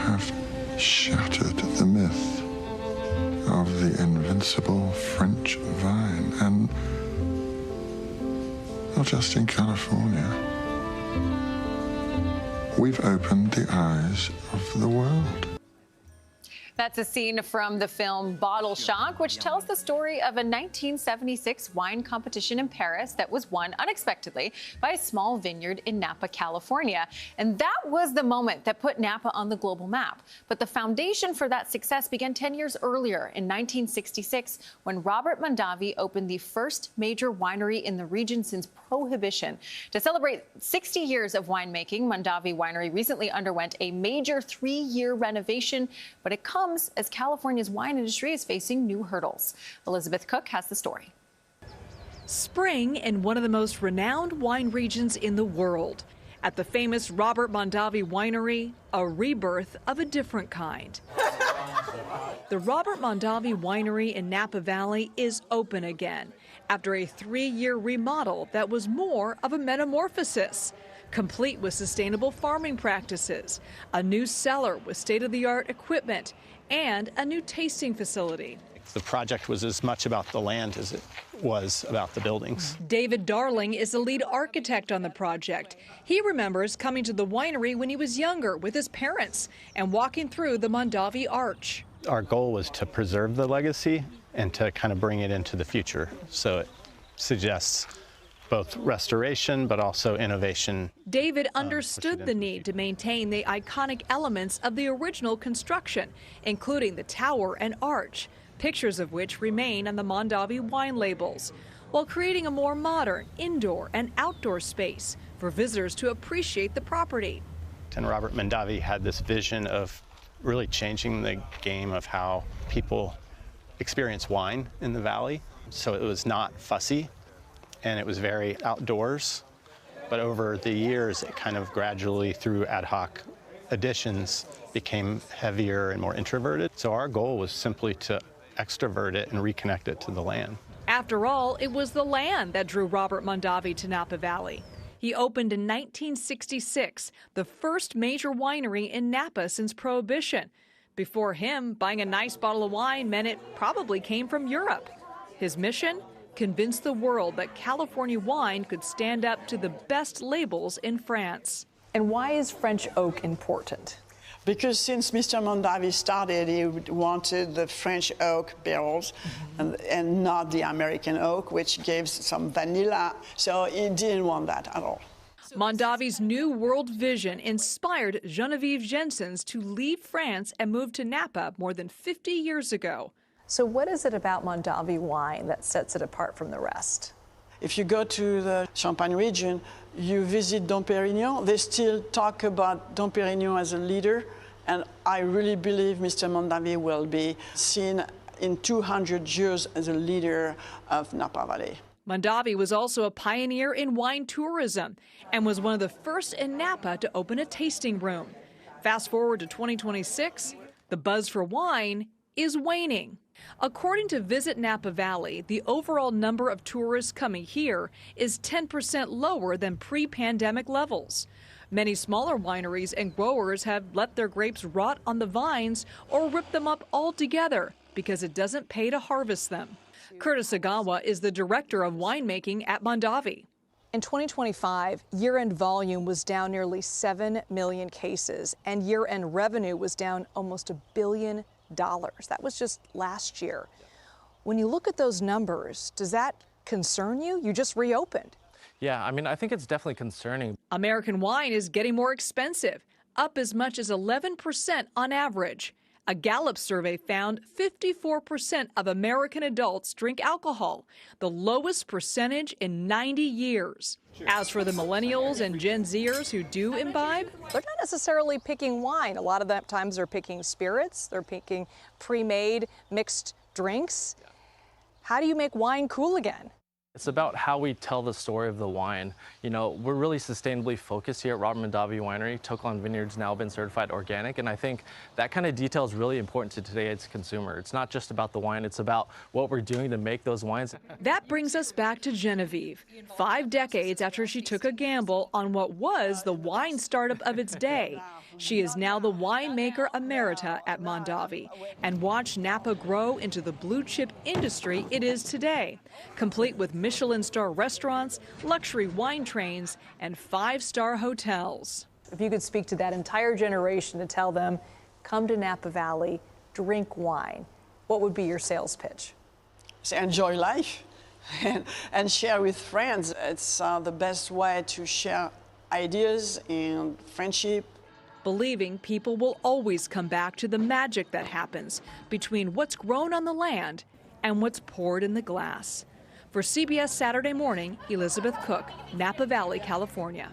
have shattered the myth of the invincible French vine, and not just in California. We've opened the eyes of the world. That's a scene from the film Bottle Shock, which tells the story of a 1976 wine competition in Paris that was won unexpectedly by a small vineyard in Napa, California. And that was the moment that put Napa on the global map. But the foundation for that success began 10 years earlier in 1966, when Robert Mondavi opened the first major winery in the region since Prohibition. To celebrate 60 years of winemaking, Mondavi Winery recently underwent a major 3-year renovation, but it comes as California's wine industry is facing new hurdles. Elizabeth Cook has the story. Spring in one of the most renowned wine regions in the world. At the famous Robert Mondavi Winery, a rebirth of a different kind. The Robert Mondavi Winery in Napa Valley is open again after a 3-year remodel that was more of a metamorphosis, complete with sustainable farming practices, a new cellar with state-of-the-art equipment, and a new tasting facility. The project was as much about the land as it was about the buildings. David Darling is the lead architect on the project. He remembers coming to the winery when he was younger with his parents and walking through the Mondavi Arch. Our goal was to preserve the legacy and to kind of bring it into the future. So it suggests both restoration but also innovation. David understood the need to maintain the iconic elements of the original construction, including the tower and arch, pictures of which remain on the Mondavi wine labels, while creating a more modern indoor and outdoor space for visitors to appreciate the property. And Robert Mondavi had this vision of really changing the game of how people experience wine in the valley. So it was not fussy, and it was very outdoors. But over the years, it kind of gradually, through ad hoc additions, became heavier and more introverted. So our goal was simply to extrovert it and reconnect it to the land. After all, it was the land that drew Robert Mondavi to Napa Valley. He opened in 1966, the first major winery in Napa since Prohibition. Before him, buying a nice bottle of wine meant it probably came from Europe. His mission? Convince the world that California wine could stand up to the best labels in France. And why is French oak important? Because since Mr. Mondavi started, he wanted the French oak barrels and not the American oak, which gives some vanilla. So he didn't want that at all. Mondavi's new world vision inspired Genevieve Jensens to leave France and move to Napa more than 50 years ago. So what is it about Mondavi wine that sets it apart from the rest? If you go to the Champagne region, you visit Dom Pérignon, they still talk about Dom Pérignon as a leader, and I really believe Mr. Mondavi will be seen in 200 years as a leader of Napa Valley. Mondavi was also a pioneer in wine tourism and was one of the first in Napa to open a tasting room. Fast forward to 2026, the buzz for wine is waning. According to Visit Napa Valley, the overall number of tourists coming here is 10% lower than pre-pandemic levels. Many smaller wineries and growers have let their grapes rot on the vines or rip them up altogether because it doesn't pay to harvest them. Curtis Agawa is the director of winemaking at Mondavi. In 2025, year-end volume was down nearly 7 million cases, and year-end revenue was down almost $1 billion. That was just last year. When you look at those numbers, does that concern you? You just reopened. Yeah, I mean, I think it's definitely concerning. American wine is getting more expensive, up as much as 11% on average. A Gallup survey found 54% of American adults drink alcohol, the lowest percentage in 90 years. As for the millennials and Gen Zers who do imbibe, they're not necessarily picking wine. A lot of the times they're picking spirits, they're picking pre-made mixed drinks. How do you make wine cool again? It's about how we tell the story of the wine. You know, we're really sustainably focused here at Robert Mondavi Winery. Toquilon Vineyard's now been certified organic, and I think that kind of detail is really important to today's consumer. It's not just about the wine, it's about what we're doing to make those wines. That brings us back to Genevieve, 5 decades after she took a gamble on what was the wine startup of its day, She is now the winemaker emerita at Mondavi and watched Napa grow into the blue chip industry it is today, complete with Michelin star restaurants, luxury wine trains, and 5-star hotels. If you could speak to that entire generation to tell them, come to Napa Valley, drink wine, what would be your sales pitch? Say, enjoy life and share with friends. It's the best way to share ideas and friendship. Believing people will always come back to the magic that happens between what's grown on the land and what's poured in the glass. For CBS Saturday Morning, Elizabeth Cook, Napa Valley, California.